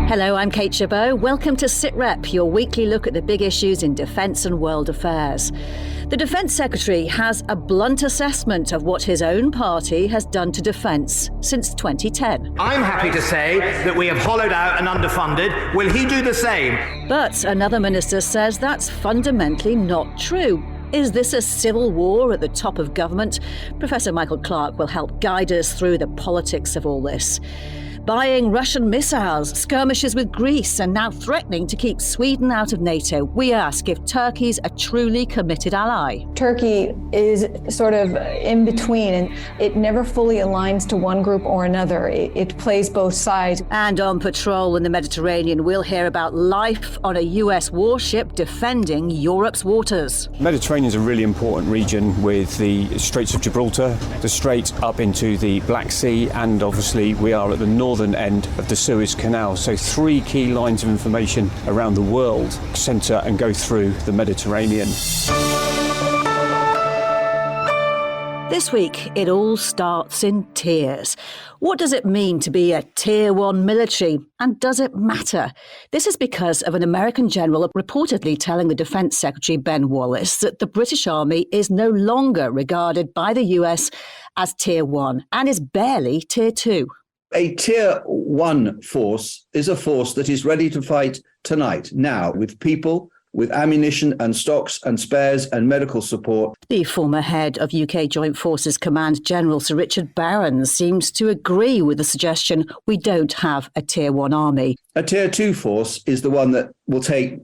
Hello, I'm Kate Chabot. Welcome to Sitrep, your weekly look at the big issues in defence and world affairs. The Defence Secretary has a blunt assessment of what his own party has done to defence since 2010. I'm happy to say that we have hollowed out and underfunded. Will he do the same? But another minister says that's fundamentally not true. Is this a civil war at the top of government? Professor Michael Clarke will help guide us through the politics of all this. Buying Russian missiles, skirmishes with Greece, and now threatening to keep Sweden out of Nato. We ask if Turkey's a truly committed ally. Turkey is sort of in between, and it never fully aligns to one group or another. It plays both sides. And on patrol in the Mediterranean, we'll hear about life on a US warship defending Europe's waters. The Mediterranean is a really important region with the Straits of Gibraltar, the Strait up into the Black Sea, and obviously we are at the northern end of the Suez Canal. So three key lines of information around the world centre and go through the Mediterranean. This week, it all starts in tears. What does it mean to be a Tier 1 military? And does it matter? This is because of an American general reportedly telling the Defence Secretary Ben Wallace that the British Army is no longer regarded by the US as Tier 1 and is barely Tier 2. A Tier 1 force is a force that is ready to fight tonight, now, with people, with ammunition and stocks and spares and medical support. The former head of UK Joint Forces Command, General Sir Richard Barron, seems to agree with the suggestion we don't have a Tier 1 army. A Tier 2 force is the one that will take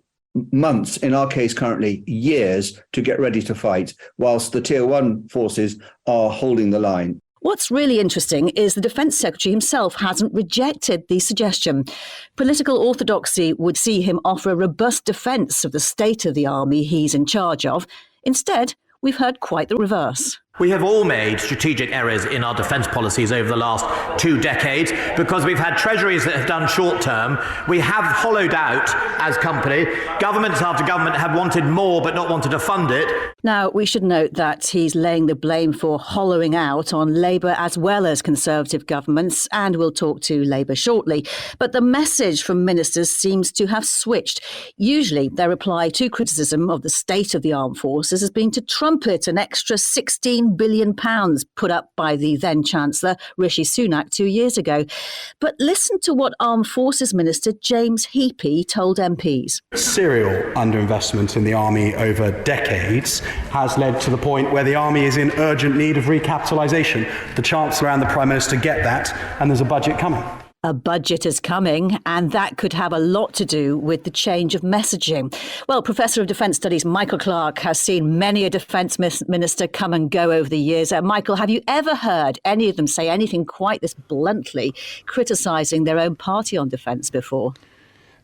months, in our case currently years, to get ready to fight, whilst the Tier 1 forces are holding the line. What's really interesting is the Defence Secretary himself hasn't rejected the suggestion. Political orthodoxy would see him offer a robust defence of the state of the army he's in charge of. Instead, we've heard quite the reverse. We have all made strategic errors in our defence policies over the last 2 decades because we've had treasuries that have done short term. We have hollowed out as company. Governments after government have wanted more but not wanted to fund it. Now, we should note that he's laying the blame for hollowing out on Labour as well as Conservative governments, and we'll talk to Labour shortly. But the message from ministers seems to have switched. Usually, their reply to criticism of the state of the armed forces has been to trumpet an extra £16 billion put up by the then Chancellor Rishi Sunak 2 years ago. But listen to what Armed Forces Minister James Heappey told MPs. Serial underinvestment in the army over decades has led to the point where the army is in urgent need of recapitalisation. The Chancellor and the Prime Minister get that, and there's a budget coming. A budget is coming, and that could have a lot to do with the change of messaging. Well, Professor of Defence Studies Michael Clarke has seen many a defence minister come and go over the years. Michael, have you ever heard any of them say anything quite this bluntly criticising their own party on defence before?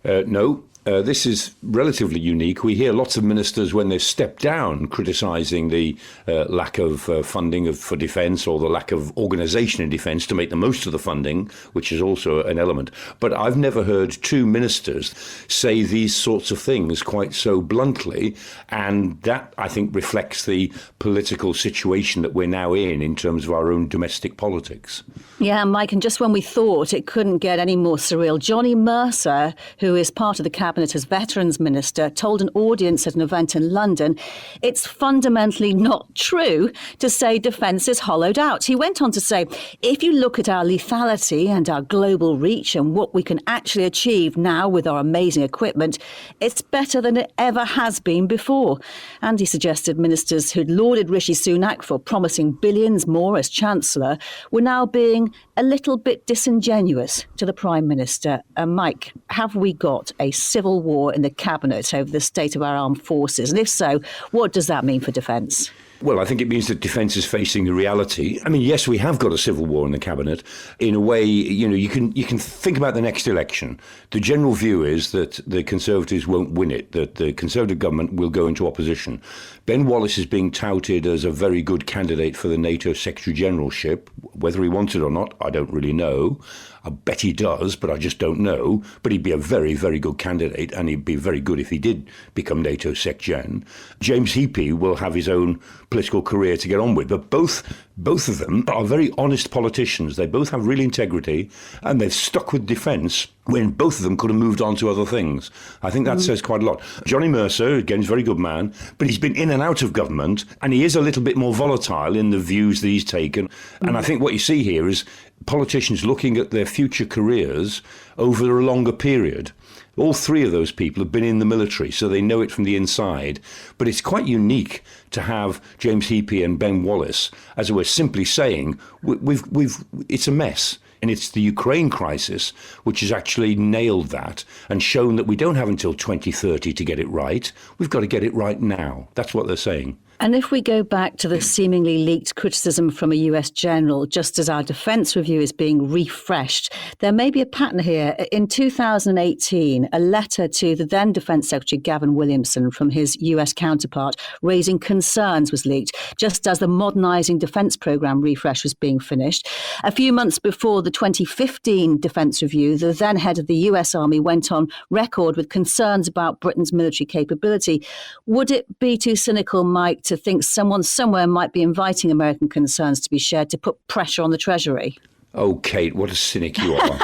No. This is relatively unique. We hear lots of ministers when they've stepped down criticising the lack of funding for defence or the lack of organisation in defence to make the most of the funding, which is also an element. But I've never heard two ministers say these sorts of things quite so bluntly, and that, I think, reflects the political situation that we're now in terms of our own domestic politics. Yeah, Mike, and just when we thought it couldn't get any more surreal, Johnny Mercer, who is part of the Cabinet as Veterans Minister, told an audience at an event in London it's fundamentally not true to say defence is hollowed out. He went on to say, if you look at our lethality and our global reach and what we can actually achieve now with our amazing equipment, it's better than it ever has been before. And he suggested ministers who'd lauded Rishi Sunak for promising billions more as Chancellor were now being a little bit disingenuous to the Prime Minister. Mike, have we got a civil war in the Cabinet over the state of our armed forces? And if so, what does that mean for defence? Well, I think it means that defence is facing the reality. I mean, yes, we have got a civil war in the Cabinet. In a way, you can think about the next election. The general view is that the Conservatives won't win it, that the Conservative government will go into opposition. Ben Wallace is being touted as a very good candidate for the NATO Secretary-Generalship. Whether he wants it or not, I don't really know. I bet he does, but I just don't know. But he'd be a very, very good candidate, and he'd be very good if he did become NATO Sec-Gen. James Heappey will have his own political career to get on with. But both Both of them are very honest politicians. They both have real integrity, and they've stuck with defence when both of them could have moved on to other things. I think that says quite a lot. Johnny Mercer, again, is a very good man, but he's been in and out of government, and he is a little bit more volatile in the views that he's taken. And I think what you see here is politicians looking at their future careers over a longer period. All three of those people have been in the military, so they know it from the inside. But it's quite unique to have James Heappey and Ben Wallace, as we're simply saying, it's a mess. And it's the Ukraine crisis which has actually nailed that and shown that we don't have until 2030 to get it right. We've got to get it right now. That's what they're saying. And if we go back to the seemingly leaked criticism from a US general, just as our defence review is being refreshed, there may be a pattern here. In 2018, a letter to the then Defence Secretary Gavin Williamson from his US counterpart raising concerns was leaked, just as the Modernising Defence Programme refresh was being finished. A few months before the 2015 Defence Review, the then head of the US Army went on record with concerns about Britain's military capability. Would it be too cynical, Mike, to think someone somewhere might be inviting American concerns to be shared to put pressure on the Treasury? Oh, Kate, what a cynic you are.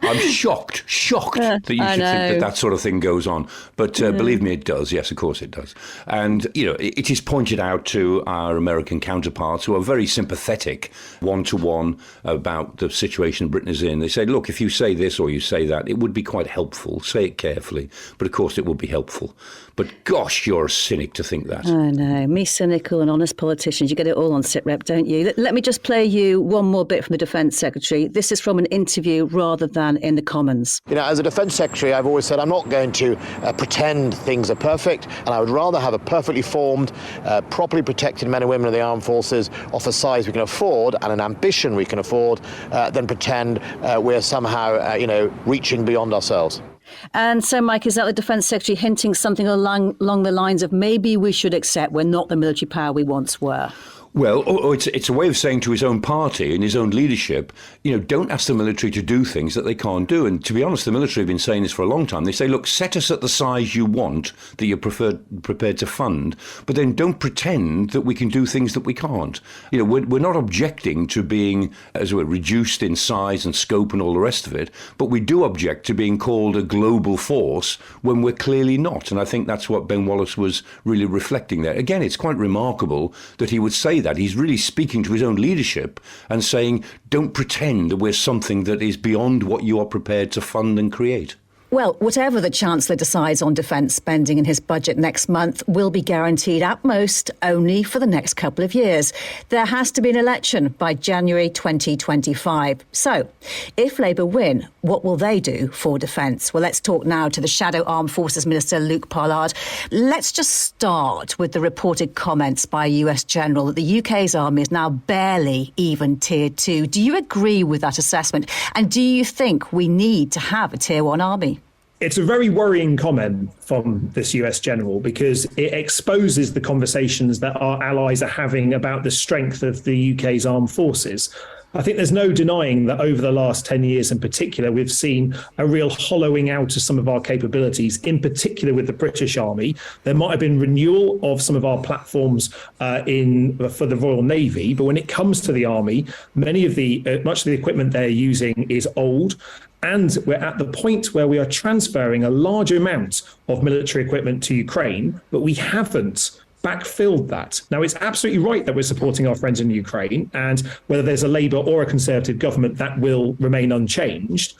I'm shocked that you should think that sort of thing goes on. But believe me, it does. Yes, of course it does. And, it is pointed out to our American counterparts who are very sympathetic one-to-one about the situation Britain is in. They say, look, if you say this or you say that, it would be quite helpful. Say it carefully. But, of course, it would be helpful. But, gosh, you're a cynic to think that. I know. Me cynical and honest politicians. You get it all on Sitrep, don't you? Let me just play you one more bit from the Defence Secretary. This is from an interview rather than in the Commons. As a Defence Secretary, I've always said I'm not going to pretend things are perfect, and I would rather have a perfectly formed, properly protected men and women of the armed forces of a size we can afford and an ambition we can afford than pretend we're somehow, reaching beyond ourselves. And so, Mike, is that the Defence Secretary hinting something along the lines of maybe we should accept we're not the military power we once were? Well, it's a way of saying to his own party and his own leadership, don't ask the military to do things that they can't do. And to be honest, the military have been saying this for a long time. They say, look, set us at the size you want that you're prepared to fund, but then don't pretend that we can do things that we can't. We're not objecting to being, as it were, reduced in size and scope and all the rest of it, but we do object to being called a global force when we're clearly not. And I think that's what Ben Wallace was really reflecting there. Again, it's quite remarkable that he would say that. He's really speaking to his own leadership and saying, don't pretend that we're something that is beyond what you are prepared to fund and create. Well, whatever the Chancellor decides on defence spending in his budget next month will be guaranteed at most only for the next couple of years. There has to be an election by January 2025. So, if Labour win, what will they do for defence? Well, let's talk now to the Shadow Armed Forces Minister, Luke Pollard. Let's just start with the reported comments by a US General that the UK's army is now barely even Tier 2. Do you agree with that assessment? And do you think we need to have a Tier 1 army? It's a very worrying comment from this US general because it exposes the conversations that our allies are having about the strength of the UK's armed forces. I think there's no denying that over the last 10 years in particular, we've seen a real hollowing out of some of our capabilities, in particular with the British Army. There might have been renewal of some of our platforms for the Royal Navy, but when it comes to the Army, much of the equipment they're using is old. And we're at the point where we are transferring a large amount of military equipment to Ukraine, but we haven't backfilled that. Now, it's absolutely right that we're supporting our friends in Ukraine, and whether there's a Labour or a Conservative government, that will remain unchanged.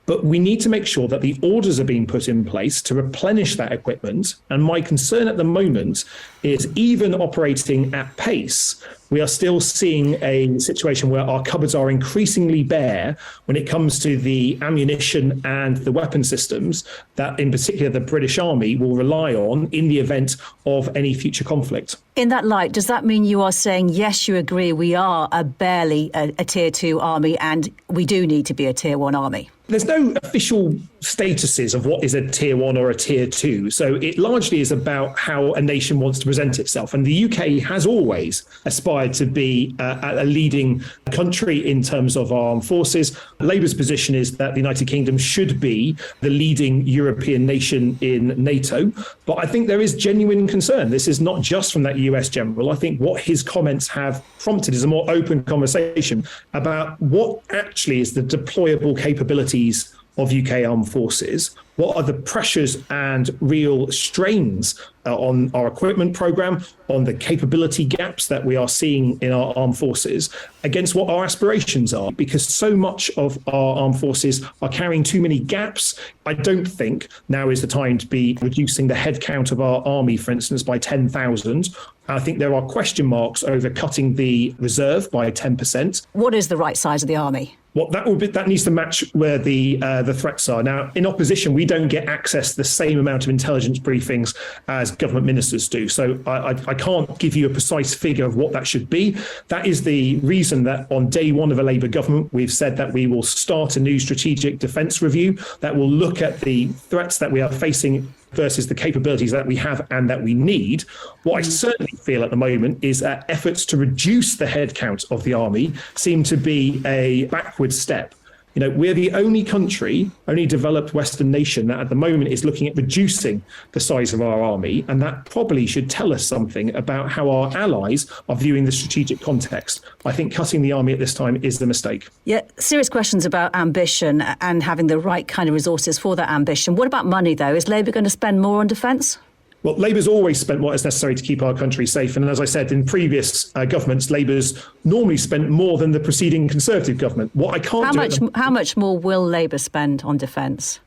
But we need to make sure that the orders are being put in place to replenish that equipment. And my concern at the moment is even operating at pace, we are still seeing a situation where our cupboards are increasingly bare when it comes to the ammunition and the weapon systems that, in particular, the British Army will rely on in the event of any future conflict. In that light, does that mean you are saying, yes, you agree we are barely a Tier 2 army and we do need to be a Tier 1 army? there's no official statuses of what is a tier 1 or a tier 2. So it largely is about how a nation wants to present itself. And the UK has always aspired to be a leading country in terms of our armed forces. Labour's position is that the United Kingdom should be the leading European nation in NATO. But I think there is genuine concern. This is not just from that US general. I think what his comments have prompted is a more open conversation about what actually is the deployable capabilities of UK armed forces. What are the pressures and real strains on our equipment program, on the capability gaps that we are seeing in our armed forces against what our aspirations are? Because so much of our armed forces are carrying too many gaps. I don't think now is the time to be reducing the headcount of our army, for instance, by 10,000. I think there are question marks over cutting the reserve by 10%. What is the right size of the army? Well, that needs to match where the threats are. Now, in opposition, we don't get access to the same amount of intelligence briefings as government ministers do. So I can't give you a precise figure of what that should be. That is the reason that on day one of a Labour government, we've said that we will start a new strategic defence review that will look at the threats that we are facing versus the capabilities that we have and that we need. What I certainly feel at the moment is that efforts to reduce the headcount of the army seem to be a backward step. You know, we're the only country, only developed Western nation that at the moment is looking at reducing the size of our army. And that probably should tell us something about how our allies are viewing the strategic context. I think cutting the army at this time is the mistake. Yeah, serious questions about ambition and having the right kind of resources for that ambition. What about money, though? Is Labour going to spend more on defence? Well, Labour's always spent what is necessary to keep our country safe. And as I said, in previous governments, Labour's normally spent more than the preceding Conservative government. What I can't How much more will Labour spend on defence?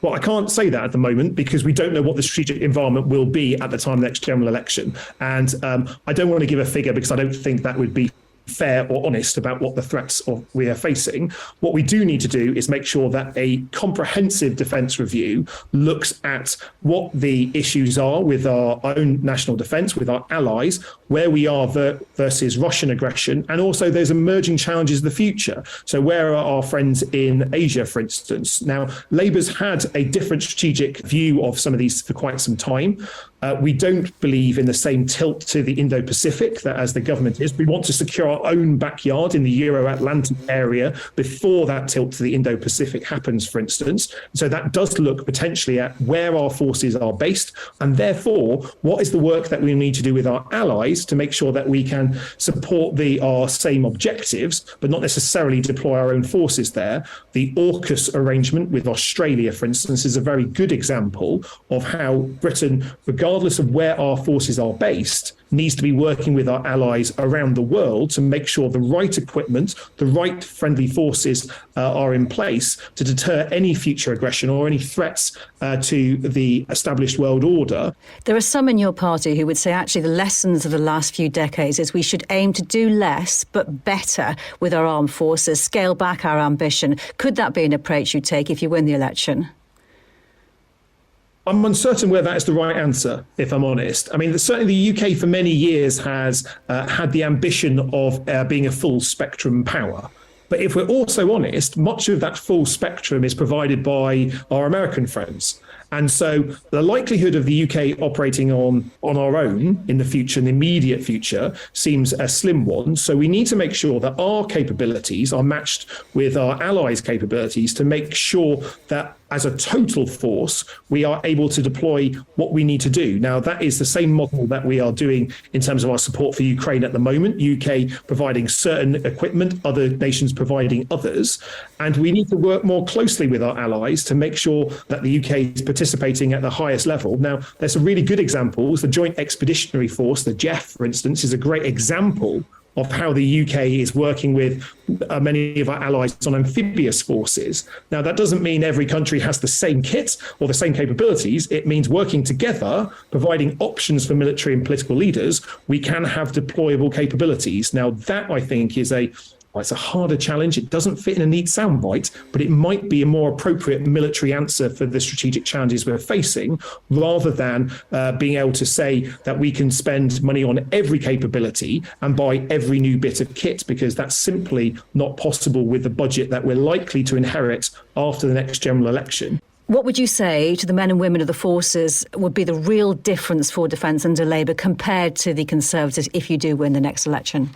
Well, I can't say that at the moment because we don't know what the strategic environment will be at the time of the next general election. And I don't want to give a figure because I don't think that would be fair or honest about what the threats we are facing. What we do need to do is make sure that a comprehensive defence review looks at what the issues are with our own national defence, with our allies, where we are versus Russian aggression, and also those emerging challenges of the future. So where are our friends in Asia, for instance? Now, Labour's had a different strategic view of some of these for quite some time. We don't believe in the same tilt to the Indo-Pacific that as the government is. We want to secure our own backyard in the Euro-Atlantic area before that tilt to the Indo-Pacific happens, for instance. So that does look potentially at where our forces are based, and therefore, what is the work that we need to do with our allies to make sure that we can support our same objectives, but not necessarily deploy our own forces there. The AUKUS arrangement with Australia, for instance, is a very good example of how Britain, regardless of where our forces are based, needs to be working with our allies around the world to make sure the right equipment, the right friendly forces are in place to deter any future aggression or any threats to the established world order. There are some in your party who would say actually the lessons of the last few decades is we should aim to do less but better with our armed forces, scale back our ambition. Could that be an approach you take if you win the election? I'm uncertain whether that's the right answer, if I'm honest. I mean, certainly the UK for many years has had the ambition of being a full spectrum power. But if we're also honest, much of that full spectrum is provided by our American friends. And so the likelihood of the UK operating on our own in the future, in the immediate future, seems a slim one. So we need to make sure that our capabilities are matched with our allies' capabilities to make sure that as a total force, we are able to deploy what we need to do. Now, that is the same model that we are doing in terms of our support for Ukraine at the moment, UK providing certain equipment, other nations providing others. And we need to work more closely with our allies to make sure that the UK is participating at the highest level. Now, there's some really good examples. The Joint Expeditionary Force, the JEF, for instance, is a great example of how the UK is working with many of our allies on amphibious forces. Now, that doesn't mean every country has the same kit or the same capabilities. It means working together, providing options for military and political leaders. We can have deployable capabilities. Now, that, I think, is a Well, it's a harder challenge. It doesn't fit in a neat soundbite, but it might be a more appropriate military answer for the strategic challenges we're facing, rather than being able to say that we can spend money on every capability and buy every new bit of kit, because that's simply not possible with the budget that we're likely to inherit after the next general election. What would you say to the men and women of the forces would be the real difference for Defence under Labour compared to the Conservatives if you do win the next election?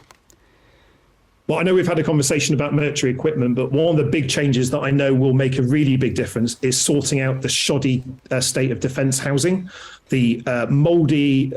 Well, I know we've had a conversation about military equipment, but one of the big changes that I know will make a really big difference is sorting out the shoddy state of defence housing. The mouldy,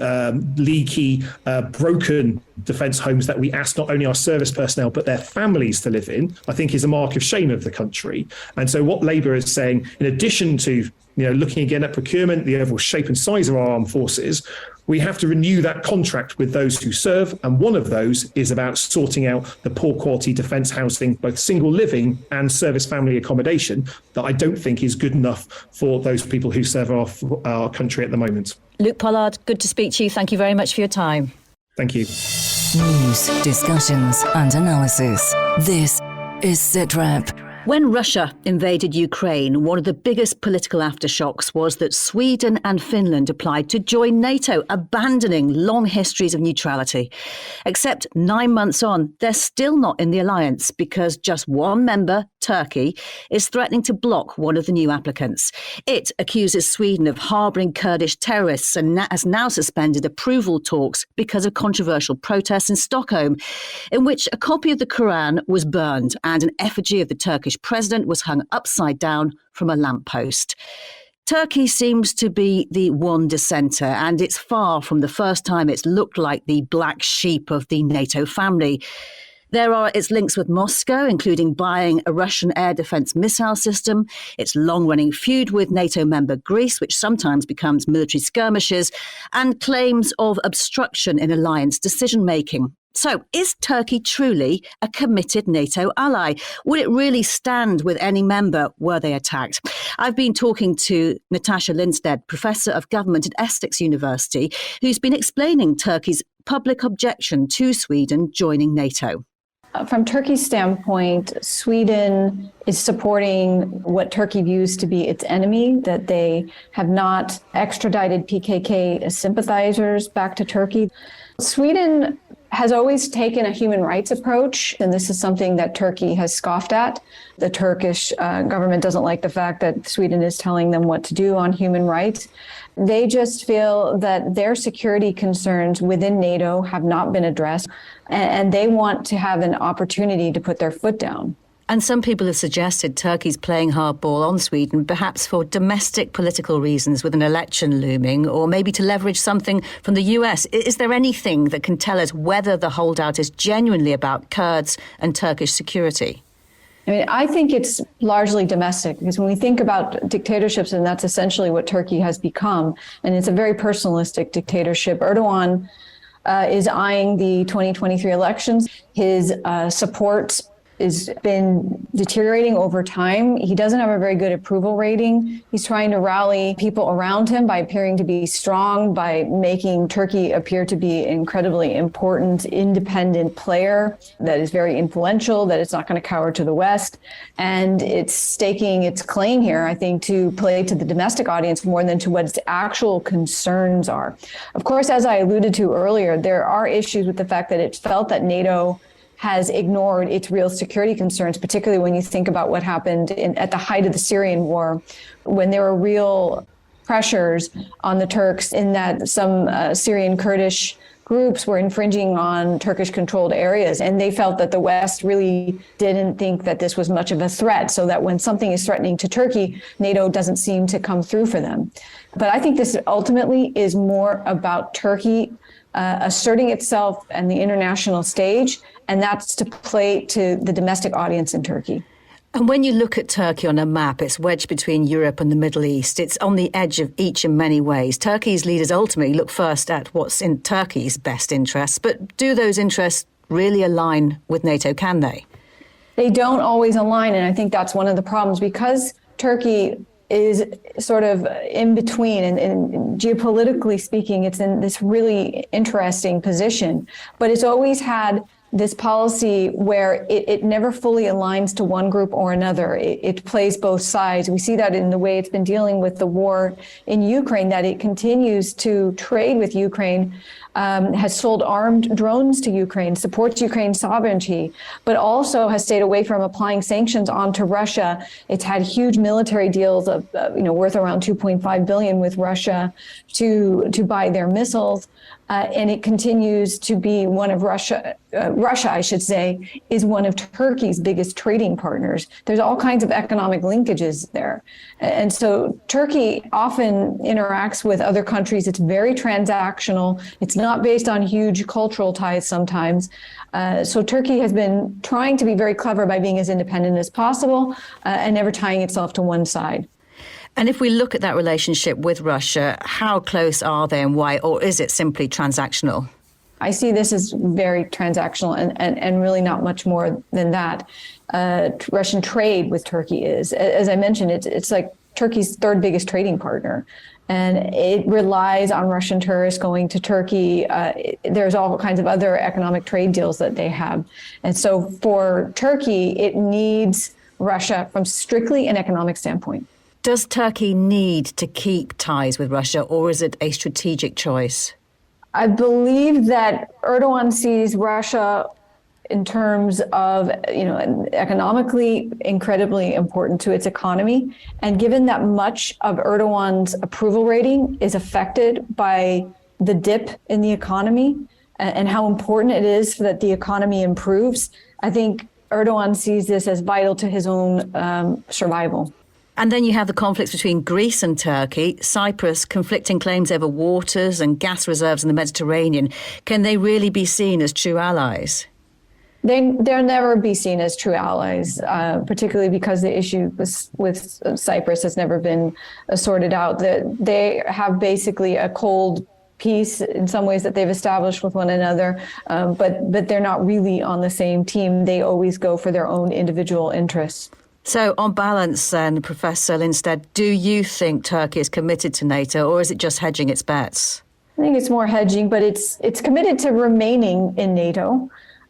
leaky, broken defence homes that we ask not only our service personnel but their families to live in, I think is a mark of shame of the country. And so what Labour is saying, in addition to looking again at procurement, the overall shape and size of our armed forces, we have to renew that contract with those who serve. And one of those is about sorting out the poor quality defence housing, both single living and service family accommodation, that I don't think is good enough for those people who serve our country at the moment. Luke Pollard, good to speak to you. Thank you very much for your time. Thank you. News, discussions and analysis. This is Sitrep. When Russia invaded Ukraine, one of the biggest political aftershocks was that Sweden and Finland applied to join NATO, abandoning long histories of neutrality. Except 9 months on, they're still not in the alliance because just one member, Turkey, is threatening to block one of the new applicants. It accuses Sweden of harbouring Kurdish terrorists and has now suspended approval talks because of controversial protests in Stockholm, in which a copy of the Quran was burned and an effigy of the Turkish president was hung upside down from a lamppost. Turkey seems to be the one dissenter, and it's far from the first time it's looked like the black sheep of the NATO family. There are its links with Moscow, including buying a Russian air defence missile system, its long-running feud with NATO member Greece, which sometimes becomes military skirmishes, and claims of obstruction in alliance decision-making. So, is Turkey truly a committed NATO ally? Would it really stand with any member were they attacked? I've been talking to Natasha Lindstedt, Professor of Government at Essex University, who's been explaining Turkey's public objection to Sweden joining NATO. From Turkey's standpoint, Sweden is supporting what Turkey views to be its enemy, that they have not extradited PKK sympathizers back to Turkey. Sweden has always taken a human rights approach, and this is something that Turkey has scoffed at. The Turkish government doesn't like the fact that Sweden is telling them what to do on human rights. They just feel that their security concerns within NATO have not been addressed, and they want to have an opportunity to put their foot down. And some people have suggested Turkey's playing hardball on Sweden, perhaps for domestic political reasons with an election looming, or maybe to leverage something from the US. Is there anything that can tell us whether the holdout is genuinely about Kurds and Turkish security? I mean, I think it's largely domestic, because when we think about dictatorships, and that's essentially what Turkey has become, and it's a very personalistic dictatorship. Erdogan is eyeing the 2023 elections. His support has been deteriorating over time. He doesn't have a very good approval rating. He's trying to rally people around him by appearing to be strong, by making Turkey appear to be an incredibly important, independent player that is very influential, that it's not going to cower to the West. And it's staking its claim here, I think, to play to the domestic audience more than to what its actual concerns are. Of course, as I alluded to earlier, there are issues with the fact that it felt that NATO has ignored its real security concerns, particularly when you think about what happened at the height of the Syrian war, when there were real pressures on the Turks in that some Syrian Kurdish groups were infringing on Turkish-controlled areas, and they felt that the West really didn't think that this was much of a threat, so that when something is threatening to Turkey, NATO doesn't seem to come through for them. But I think this ultimately is more about Turkey asserting itself on the international stage, and that's to play to the domestic audience in Turkey. And when you look at Turkey on a map, it's wedged between Europe and the Middle East. It's on the edge of each in many ways. Turkey's leaders ultimately look first at what's in Turkey's best interests, but do those interests really align with NATO, can they? They don't always align, and I think that's one of the problems, because Turkey is sort of in between, and geopolitically speaking, it's in this really interesting position, but it's always had this policy where it never fully aligns to one group or another. It plays both sides. We see that in the way it's been dealing with the war in Ukraine, that it continues to trade with Ukraine, has sold armed drones to Ukraine, supports Ukraine's sovereignty, but also has stayed away from applying sanctions onto Russia. It's had huge military deals of, worth around 2.5 billion with Russia to buy their missiles. And it continues to be one of Russia, I should say, is one of Turkey's biggest trading partners. There's all kinds of economic linkages there. And so Turkey often interacts with other countries. It's very transactional. It's not based on huge cultural ties sometimes. So Turkey has been trying to be very clever by being as independent as possible and never tying itself to one side. And if we look at that relationship with Russia, how close are they and why? Or is it simply transactional? I see this as very transactional and really not much more than that. Russian trade with Turkey is, as I mentioned, it's like Turkey's third biggest trading partner. And it relies on Russian tourists going to Turkey. There's all kinds of other economic trade deals that they have. And so for Turkey, it needs Russia from strictly an economic standpoint. Does Turkey need to keep ties with Russia, or is it a strategic choice? I believe that Erdogan sees Russia in terms of, economically incredibly important to its economy. And given that much of Erdogan's approval rating is affected by the dip in the economy and how important it is that the economy improves, I think Erdogan sees this as vital to his own survival. And then you have the conflicts between Greece and Turkey, Cyprus, conflicting claims over waters and gas reserves in the Mediterranean. Can they really be seen as true allies? They'll never be seen as true allies, particularly because the issue with Cyprus has never been sorted out. They have basically a cold peace in some ways that they've established with one another, but they're not really on the same team. They always go for their own individual interests. So on balance then, Professor Lindstedt, do you think Turkey is committed to NATO, or is it just hedging its bets? I think it's more hedging, but it's committed to remaining in NATO.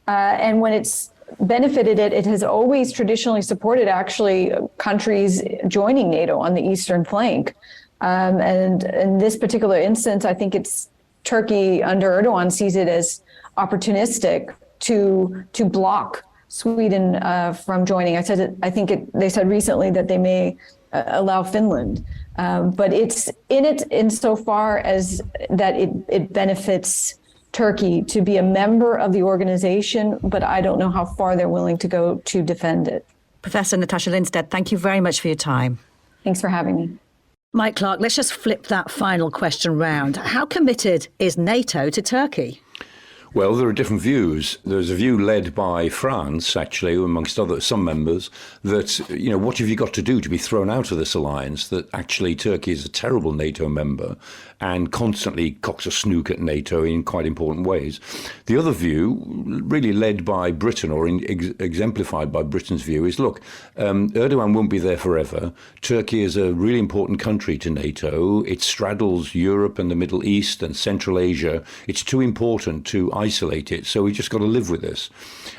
And when it's benefited it has always traditionally supported actually countries joining NATO on the eastern flank. And in this particular instance, I think it's Turkey under Erdogan sees it as opportunistic to block Sweden from joining. They said recently that they may allow Finland, but it's in it insofar as that it benefits Turkey to be a member of the organization, but I don't know how far they're willing to go to defend it. Professor Natasha Lindstedt, thank you very much for your time. Thanks for having me. Mike Clark, let's just flip that final question round. How committed is NATO to Turkey? Well, there are different views. There's a view led by France, actually, amongst some members, that, what have you got to do to be thrown out of this alliance, that actually Turkey is a terrible NATO member and constantly cocks a snook at NATO in quite important ways. The other view, really led by Britain, or exemplified by Britain's view, is, look, Erdogan won't be there forever. Turkey is a really important country to NATO. It straddles Europe and the Middle East and Central Asia. It's too important to isolate it, so we've just got to live with this.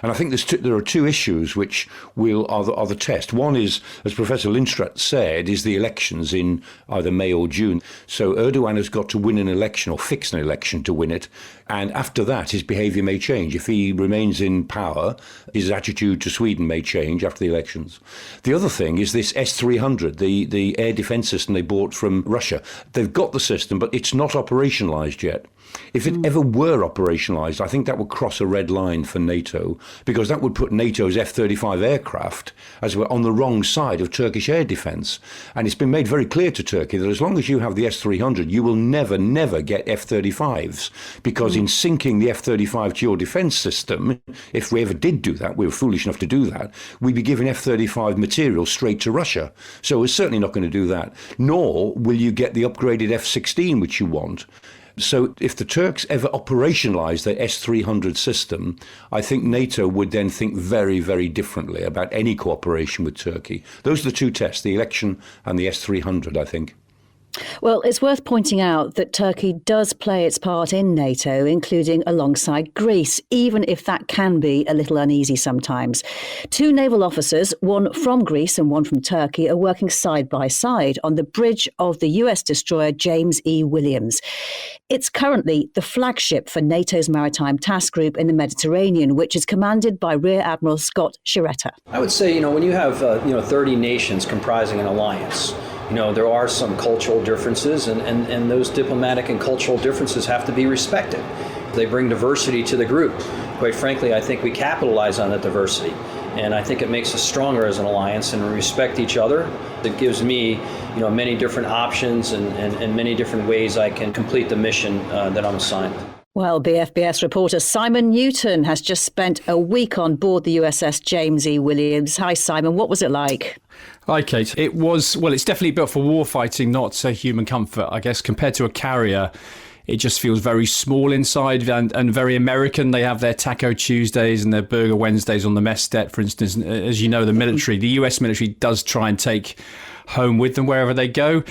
And I think there are two issues which are the test. One is, as Professor Lindstedt said, is the elections in either May or June. So Erdogan has got to win an election or fix an election to win it. And after that, his behaviour may change. If he remains in power, his attitude to Sweden may change after the elections. The other thing is this S-300, the air defence system they bought from Russia. They've got the system, but it's not operationalised yet. If it ever were operationalised, I think that would cross a red line for NATO, because that would put NATO's F-35 aircraft as well on the wrong side of Turkish air defence. And it's been made very clear to Turkey that as long as you have the S-300, you will never, never get F-35s, because in sinking the F-35 to your defence system, if we ever did do that, we were foolish enough to do that, we'd be giving F-35 material straight to Russia. So we're certainly not going to do that. Nor will you get the upgraded F-16, which you want. So if the Turks ever operationalise their S-300 system, I think NATO would then think very, very differently about any cooperation with Turkey. Those are the two tests, the election and the S-300, I think. Well, it's worth pointing out that Turkey does play its part in NATO, including alongside Greece, even if that can be a little uneasy sometimes. Two naval officers, one from Greece and one from Turkey, are working side by side on the bridge of the US destroyer James E. Williams. It's currently the flagship for NATO's Maritime Task Group in the Mediterranean, which is commanded by Rear Admiral Scott Shiretta. I would say, when you have 30 nations comprising an alliance, there are some cultural differences, and those diplomatic and cultural differences have to be respected. They bring diversity to the group. Quite frankly, I think we capitalize on that diversity, and I think it makes us stronger as an alliance, and we respect each other. It gives me, many different options and many different ways I can complete the mission that I'm assigned. Well, BFBS reporter Simon Newton has just spent a week on board the USS James E. Williams. Hi, Simon. What was it like? Hi, Kate. It's definitely built for warfighting, not human comfort. I guess compared to a carrier, it just feels very small inside and very American. They have their Taco Tuesdays and their Burger Wednesdays on the mess deck, for instance. As you know, the US military does try and take home with them wherever they go.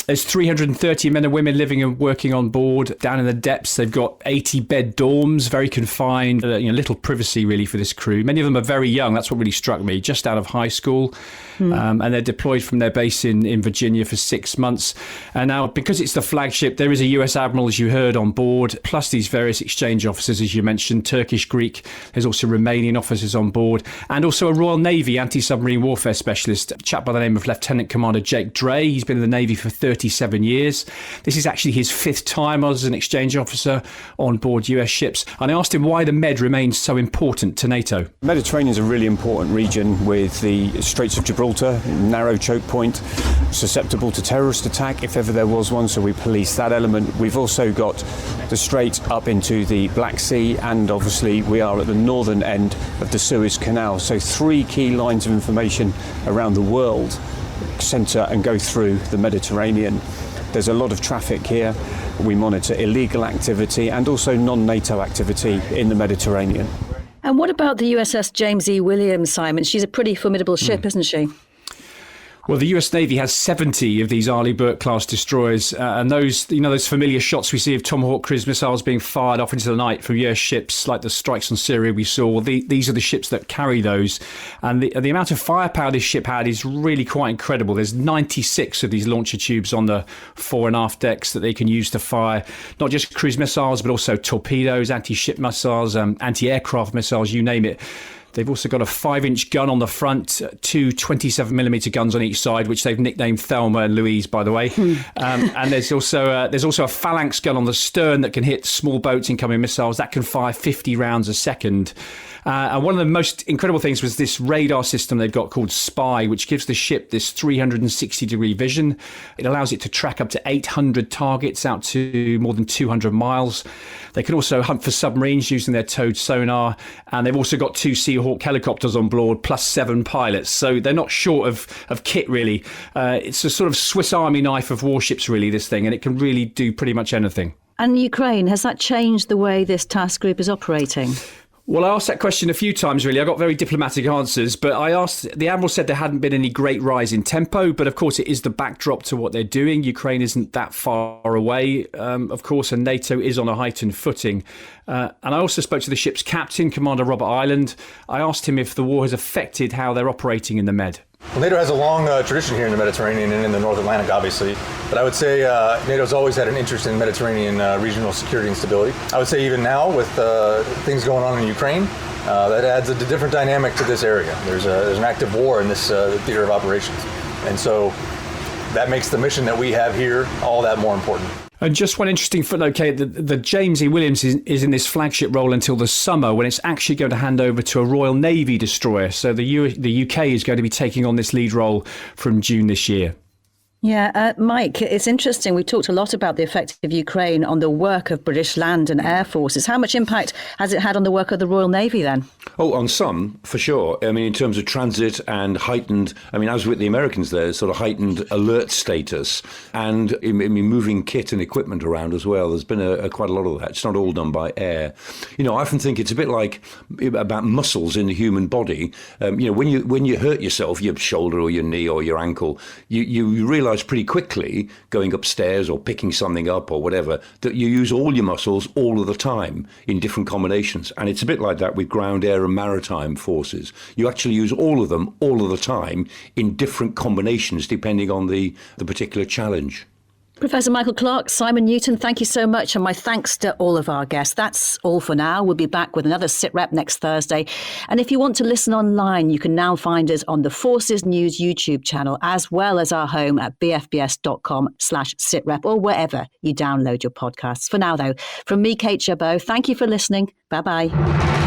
There's 330 men and women living and working on board. Down in the depths, they've got 80-bed dorms, very confined, little privacy really for this crew. Many of them are very young. That's what really struck me, just out of high school. And they're deployed from their base in Virginia for 6 months. And now, because it's the flagship, there is a US admiral, as you heard, on board, plus these various exchange officers, as you mentioned, Turkish, Greek. There's also Romanian officers on board, and also a Royal Navy anti-submarine warfare specialist, a chap by the name of Lieutenant Commander Jake Dray. He's been in the Navy for 37 years. This is actually his 5th time as an exchange officer on board US ships. And I asked him why the Med remains so important to NATO. The Mediterranean is a really important region with the Straits of Gibraltar, narrow choke point, susceptible to terrorist attack if ever there was one, so we police that element. We've also got the strait up into the Black Sea, and obviously we are at the northern end of the Suez Canal. So 3 key lines of information around the world centre and go through the Mediterranean. There's a lot of traffic here. We monitor illegal activity and also non-NATO activity in the Mediterranean. And what about the USS James E. Williams, Simon? She's a pretty formidable ship, isn't she? Well, the US Navy has 70 of these Arleigh Burke-class destroyers, and those familiar shots we see of Tomahawk cruise missiles being fired off into the night from US ships, like the strikes on Syria we saw. These are the ships that carry those, and the amount of firepower this ship had is really quite incredible. There's 96 of these launcher tubes on the fore and aft decks that they can use to fire not just cruise missiles, but also torpedoes, anti-ship missiles, anti-aircraft missiles, you name it. They've also got a 5-inch gun on the front, 2 27mm guns on each side, which they've nicknamed Thelma and Louise, by the way. And there's also a phalanx gun on the stern that can hit small boats, incoming missiles. That can fire 50 rounds a second. And one of the most incredible things was this radar system they've got called SPY, which gives the ship this 360-degree vision. It allows it to track up to 800 targets out to more than 200 miles. They can also hunt for submarines using their towed sonar. And they've also got 2 Seahawk helicopters on board, plus 7 pilots. So they're not short of kit, really. It's a sort of Swiss Army knife of warships, really, this thing. And it can really do pretty much anything. And Ukraine, has that changed the way this task group is operating? Well, I asked that question a few times, really. I got very diplomatic answers, but the Admiral said there hadn't been any great rise in tempo, but of course it is the backdrop to what they're doing. Ukraine isn't that far away, of course, and NATO is on a heightened footing. And I also spoke to the ship's captain, Commander Robert Ireland. I asked him if the war has affected how they're operating in the Med. Well, NATO has a long tradition here in the Mediterranean and in the North Atlantic, obviously. But I would say NATO's always had an interest in Mediterranean regional security and stability. I would say even now, with things going on in Ukraine, that adds a different dynamic to this area. There's an active war in this theater of operations. And so that makes the mission that we have here all that more important. And just one interesting footnote, Kate, the James E. Williams is in this flagship role until the summer, when it's actually going to hand over to a Royal Navy destroyer. So the UK is going to be taking on this lead role from June this year. Yeah, Mike, it's interesting. We've talked a lot about the effect of Ukraine on the work of British land and air forces. How much impact has it had on the work of the Royal Navy then? Oh, on some, for sure. I mean, in terms of transit and heightened, I mean, as with the Americans there, sort of heightened alert status and moving kit and equipment around as well. There's been quite a lot of that. It's not all done by air. I often think it's a bit like about muscles in the human body. When you hurt yourself, your shoulder or your knee or your ankle, you realise realise pretty quickly, going upstairs or picking something up or whatever, that you use all your muscles all of the time in different combinations. And it's a bit like that with ground, air and maritime forces. You actually use all of them all of the time in different combinations depending on the particular challenge. Professor Michael Clarke, Simon Newton, thank you so much. And my thanks to all of our guests. That's all for now. We'll be back with another Sitrep next Thursday. And if you want to listen online, you can now find us on the Forces News YouTube channel, as well as our home at bfbs.com/sitrep or wherever you download your podcasts. For now, though, from me, Kate Chabot, thank you for listening. Bye-bye.